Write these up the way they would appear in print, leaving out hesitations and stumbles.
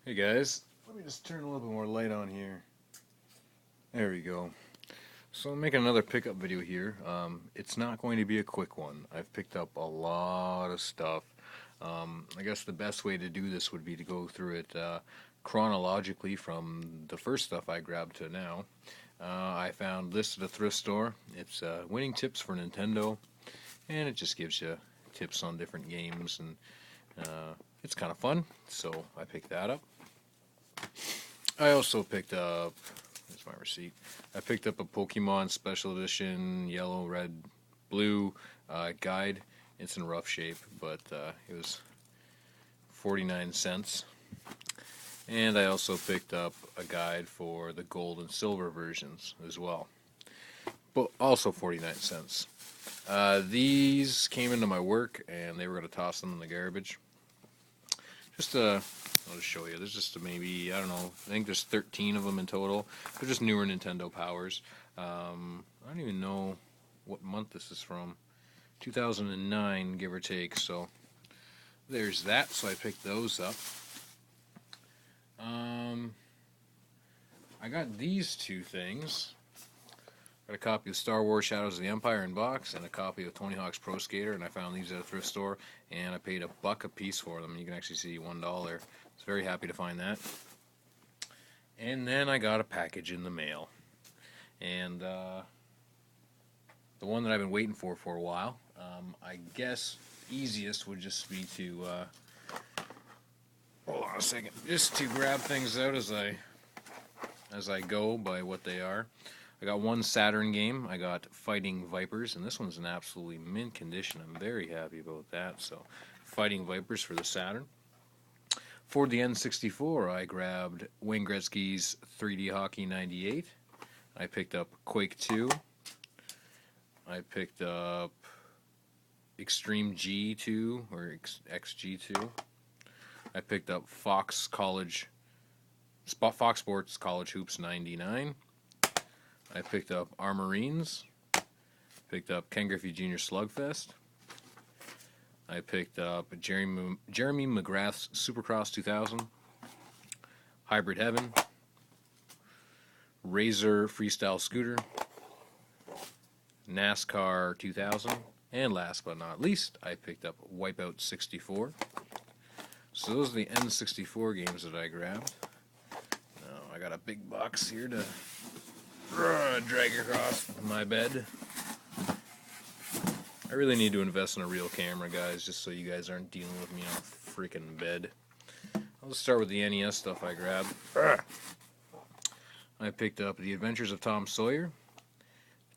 Hey guys, let me just turn a little bit more light on here. There we go. So I'm making another pickup video here. It's not going to be a quick one. I've picked up a lot of stuff. I guess the best way to do this would be to go through it chronologically from the first stuff I grabbed to now. I found this at a thrift store. It's winning tips for Nintendo, and it just gives you tips on different games, and it's kind of fun, so I picked that up. I also picked up, here's my receipt, I picked up a Pokemon Special Edition Yellow, Red, Blue guide. It's in rough shape, but it was 49 cents. And I also picked up a guide for the gold and silver versions as well, but also 49 cents. These came into my work, and they were going to toss them in the garbage. I'll just show you. There's just maybe, I don't know, I think there's 13 of them in total. They're just newer Nintendo powers. I don't even know what month this is from. 2009, give or take. So there's that. So I picked those up. I got these two things. Got a copy of Star Wars Shadows of the Empire in box, and a copy of Tony Hawk's Pro Skater, and I found these at a thrift store, and I paid $1 a piece for them. You can actually see $1. I was very happy to find that. And then I got a package in the mail, and the one that I've been waiting for a while. I guess easiest would just be to hold on a second, just to grab things out as I go by what they are. I got one Saturn game. I got Fighting Vipers, and this one's in absolutely mint condition. I'm very happy about that. So, Fighting Vipers for the Saturn. For the N64, I grabbed Wayne Gretzky's 3D Hockey 98. I picked up Quake 2. I picked up Extreme G2, or XG2. I picked up Fox Sports College Hoops 99. I picked up Armorines, picked up Ken Griffey Jr. Slugfest. I picked up Jeremy McGrath's Supercross 2000, Hybrid Heaven, Razor Freestyle Scooter, NASCAR 2000, and last but not least, I picked up Wipeout 64. So those are the N64 games that I grabbed. Now I got a big box here to drag across my bed. I really need to invest in a real camera, guys, just so you guys aren't dealing with me on a freaking bed. I'll just start with the NES stuff I grabbed. I picked up The Adventures of Tom Sawyer,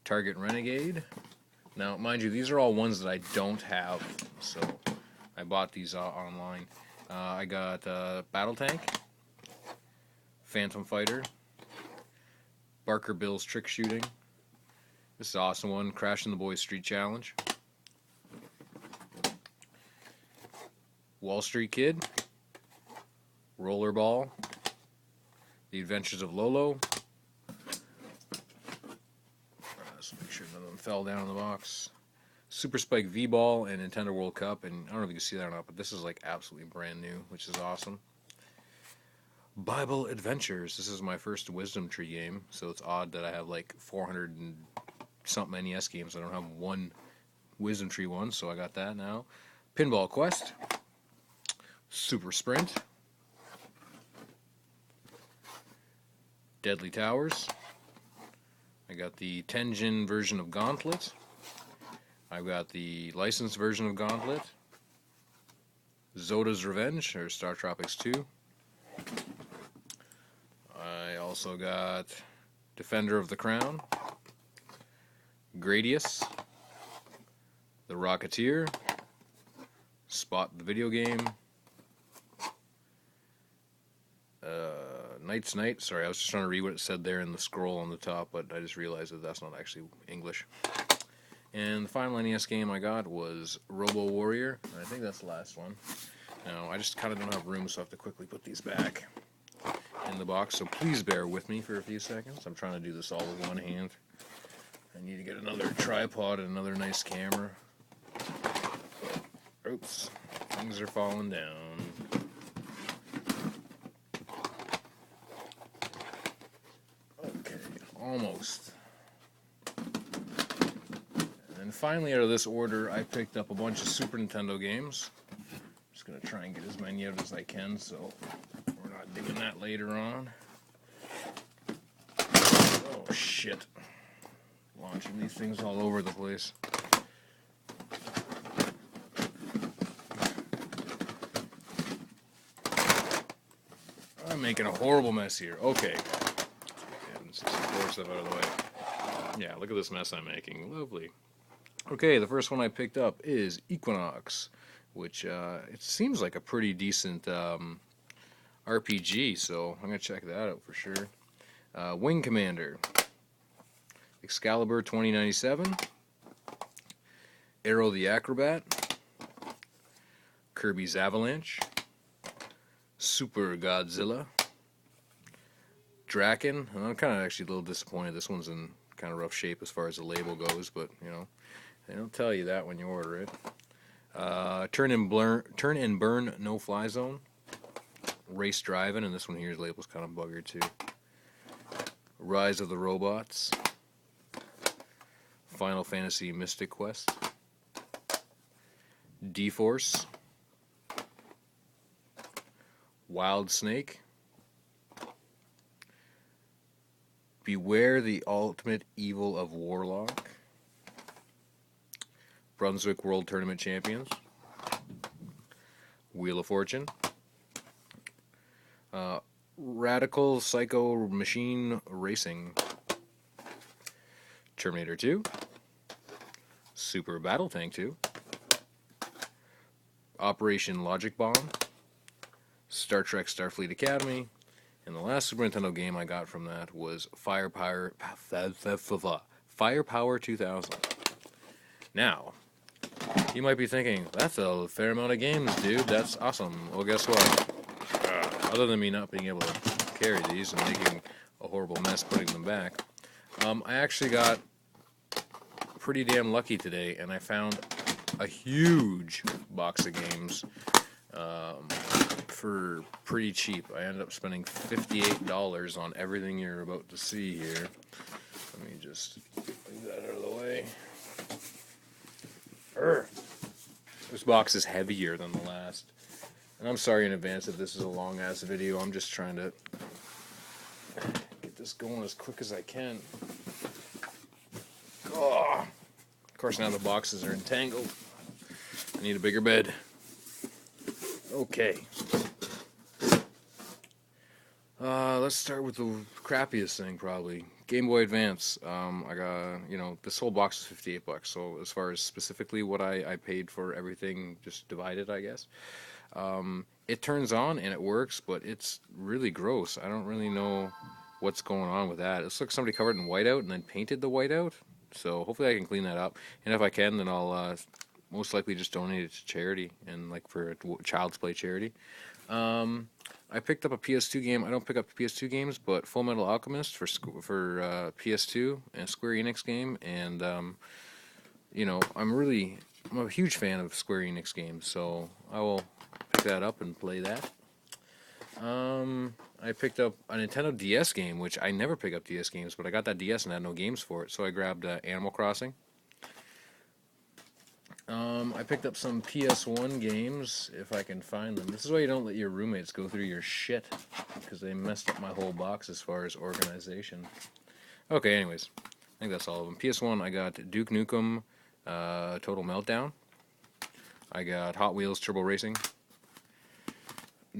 Target Renegade. Now, mind you, these are all ones that I don't have, so I bought these online. I got Battle Tank, Phantom Fighter, Barker Bill's Trick Shooting. This is an awesome one. Crashing the Boys Street Challenge. Wall Street Kid. Rollerball. The Adventures of Lolo. Let's make sure none of them fell down in the box. Super Spike V-Ball and Nintendo World Cup. And I don't know if you can see that or not, but this is like absolutely brand new, which is awesome. Bible Adventures. This is my first Wisdom Tree game, so it's odd that I have like 400 and something NES games. I don't have one Wisdom Tree one, so I got that now. Pinball Quest, Super Sprint, Deadly Towers. I got the Tenjin version of Gauntlet. I've got the licensed version of Gauntlet. Zoda's Revenge, or Star Tropics 2. I also got Defender of the Crown, Gradius, The Rocketeer, Spot the Video Game, Knight's Night. Sorry, I was just trying to read what it said there in the scroll on the top, but I just realized that that's not actually English. And the final NES game I got was Robo Warrior, and I think that's the last one. Now, I just kind of don't have room, so I have to quickly put these back in the box, so please bear with me for a few seconds. I'm trying to do this all with one hand. I need to get another tripod and another nice camera. Oops, things are falling down. Almost. And finally, out of this order, I picked up a bunch of Super Nintendo games. Just going to try and get as many out as I can, so we're not doing that later on. Oh, shit. Launching these things all over the place. I'm making a horrible mess here. Okay. And some more stuff out of the way. Yeah, look at this mess I'm making. Lovely. Okay, the first one I picked up is Equinox, which it seems like a pretty decent RPG, so I'm going to check that out for sure. Wing Commander, Excalibur 2097, Arrow the Acrobat, Kirby's Avalanche, Super Godzilla, Draken. I'm kind of actually a little disappointed. This one's in kind of rough shape as far as the label goes, but you know, they don't tell you that when you order it. Turn and Burn No Fly Zone, Race Driving, and this one here's label's kind of buggered too. Rise of the Robots, Final Fantasy Mystic Quest, D-Force, Wild Snake, Beware the Ultimate Evil of Warlock, Brunswick World Tournament Champions, Wheel of Fortune, Radical Psycho Machine Racing, Terminator 2, Super Battle Tank 2, Operation Logic Bomb, Star Trek Starfleet Academy, and the last Super Nintendo game I got from that was Firepower 2000. Now, you might be thinking, that's a fair amount of games, dude. That's awesome. Well, guess what? Other than me not being able to carry these and making a horrible mess putting them back, I actually got pretty damn lucky today, and I found a huge box of games for pretty cheap. I ended up spending $58 on everything you're about to see here. Let me just leave that out of the way. This box is heavier than the last. And I'm sorry in advance if this is a long-ass video. I'm just trying to get this going as quick as I can. Oh. Of course, now the boxes are entangled. I need a bigger bed. Okay. Let's start with the crappiest thing, probably. Game Boy Advance. I got, this whole box is $58. So as far as specifically what I paid for everything, just divided, I guess. It turns on and it works, but it's really gross. I don't really know what's going on with that. It looks like somebody covered in whiteout and then painted the whiteout. So hopefully I can clean that up. And if I can, then I'll most likely just donate it to charity and like for a Child's Play charity. I picked up a PS2 game. I don't pick up PS2 games, but Full Metal Alchemist for PS2 and Square Enix game. And I'm a huge fan of Square Enix games, so I will pick that up and play that. I picked up a Nintendo DS game, which I never pick up DS games, but I got that DS and had no games for it, so I grabbed Animal Crossing. I picked up some PS1 games, if I can find them. This is why you don't let your roommates go through your shit, because they messed up my whole box as far as organization. Okay, anyways, I think that's all of them. PS1, I got Duke Nukem Total Meltdown. I got Hot Wheels Turbo Racing,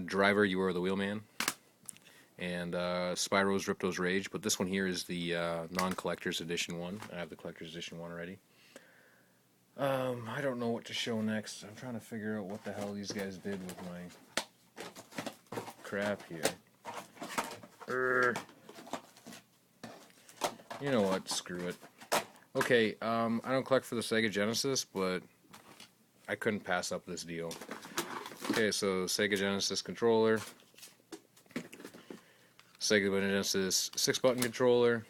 Driver, You Are the Wheelman, and Spyro's Ripto's Rage, but this one here is the non-collector's edition one. I have the collector's edition one already. I don't know what to show next. I'm trying to figure out what the hell these guys did with my crap here. You know what? Screw it. Okay, I don't collect for the Sega Genesis, but I couldn't pass up this deal. Okay, so Sega Genesis controller, Sega Genesis 6-button controller,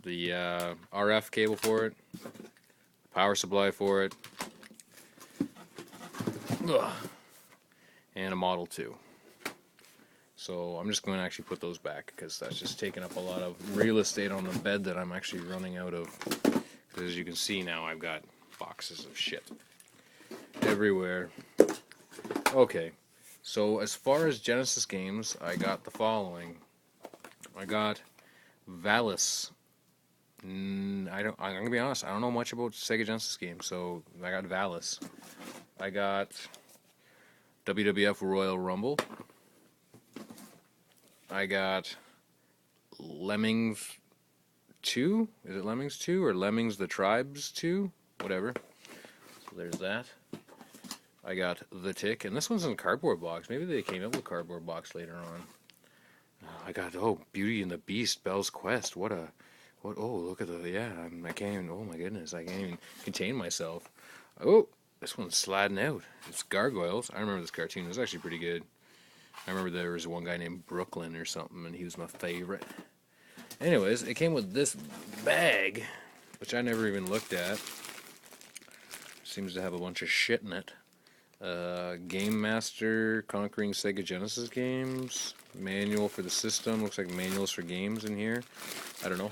the RF cable for it, power supply for it, and a Model 2. So I'm just going to actually put those back because that's just taking up a lot of real estate on the bed that I'm actually running out of. Because as you can see now, I've got boxes of shit everywhere. Okay, so as far as Genesis games, I got the following. I got Valis. I'm gonna be honest, I don't know much about Sega Genesis games, so I got Valis. I got WWF Royal Rumble. I got Lemmings 2? Is it Lemmings 2 or Lemmings the Tribes 2? Whatever. So there's that. I got The Tick, and this one's in a cardboard box. Maybe they came up with a cardboard box later on. I got, Beauty and the Beast, Belle's Quest. Oh, look at I can't even, oh my goodness, I can't even contain myself. Oh, this one's sliding out. It's Gargoyles. I remember this cartoon. It was actually pretty good. I remember there was one guy named Brooklyn or something, and he was my favorite. Anyways, it came with this bag, which I never even looked at. Seems to have a bunch of shit in it. Game Master, Conquering Sega Genesis Games, manual for the system, looks like manuals for games in here, I don't know.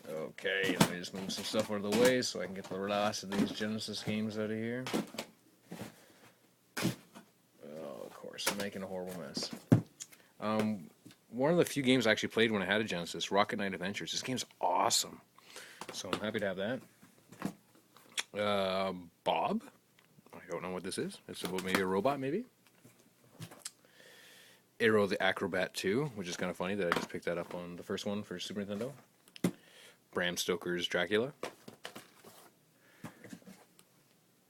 Okay, let me just move some stuff out of the way so I can get the last of these Genesis games out of here. Oh, of course, I'm making a horrible mess. One of the few games I actually played when I had a Genesis, Rocket Knight Adventures, this game's awesome, so I'm happy to have that. Bob? I don't know what this is. It's about maybe a robot, maybe? Aero the Acrobat 2, which is kind of funny that I just picked that up on the first one for Super Nintendo. Bram Stoker's Dracula.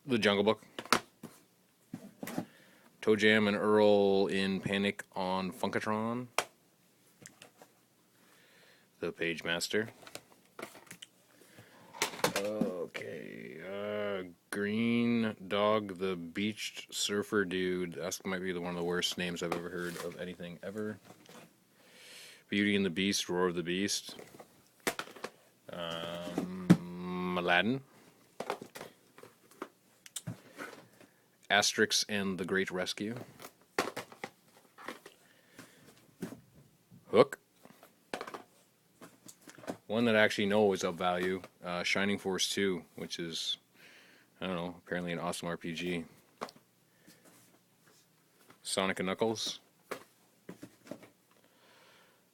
The Jungle Book. Toe Jam and Earl in Panic on Funkatron. The Page Master. Okay, Green Dog, the Beached Surfer Dude. That might be one of the worst names I've ever heard of anything ever. Beauty and the Beast, Roar of the Beast. Aladdin. Asterix and the Great Rescue. Hook. One that I actually know is of value, Shining Force 2, which is, I don't know, apparently an awesome RPG. Sonic and Knuckles.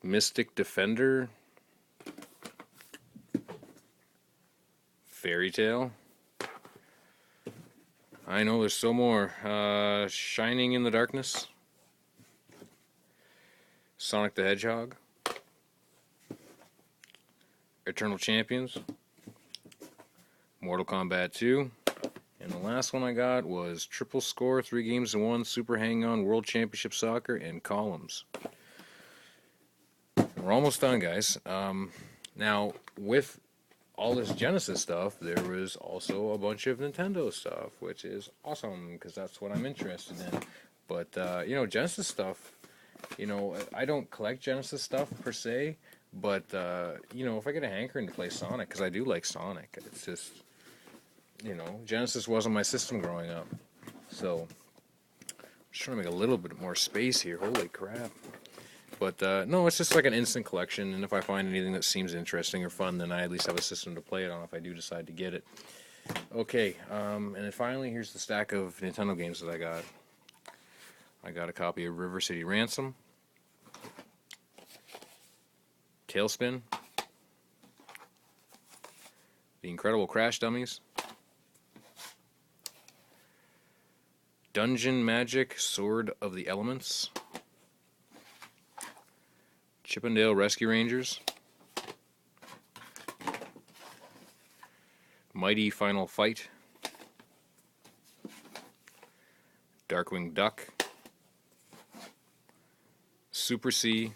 Mystic Defender. Fairy Tale. I know there's still more. Shining in the Darkness. Sonic the Hedgehog. Eternal Champions, Mortal Kombat 2, and the last one I got was Triple Score, 3 games in 1, Super Hang-On, World Championship Soccer, and Columns. We're almost done, guys. Now, with all this Genesis stuff, there was also a bunch of Nintendo stuff, which is awesome, because that's what I'm interested in. But, Genesis stuff, I don't collect Genesis stuff per se, but, if I get a hankering to play Sonic, because I do like Sonic, it's just, Genesis wasn't my system growing up. So, I'm just trying to make a little bit more space here. Holy crap. But, no, it's just like an instant collection, and if I find anything that seems interesting or fun, then I at least have a system to play it on if I do decide to get it. Okay, and then finally, here's the stack of Nintendo games that I got. I got a copy of River City Ransom. Tailspin, The Incredible Crash Dummies, Dungeon Magic, Sword of the Elements, Chippendale Rescue Rangers, Mighty Final Fight, Darkwing Duck, Super C,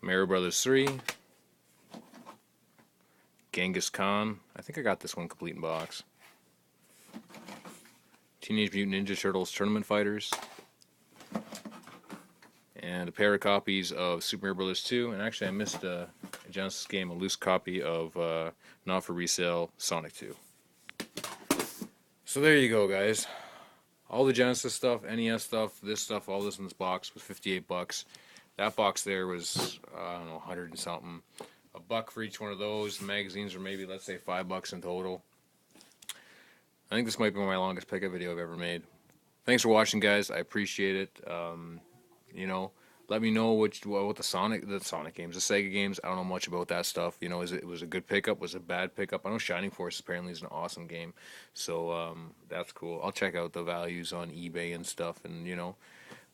Mario Brothers 3, Genghis Khan. I think I got this one complete in box. Teenage Mutant Ninja Turtles Tournament Fighters. And a pair of copies of Super Mario Brothers 2. And actually I missed a Genesis game, a loose copy of not for resale Sonic 2. So there you go, guys. All the Genesis stuff, NES stuff, this stuff, all this in this box was $58. That box there was, I don't know, 100 and something. $1 for each one of those. The magazines are maybe, let's say, $5 in total. I think this might be my longest pickup video I've ever made. Thanks for watching, guys. I appreciate it. You know, let me know what the Sonic games, the Sega games. I don't know much about that stuff. You know, was it a good pickup? Was it a bad pickup? I know Shining Force apparently is an awesome game, so that's cool. I'll check out the values on eBay and stuff, and you know.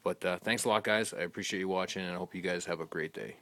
But thanks a lot, guys. I appreciate you watching, and I hope you guys have a great day.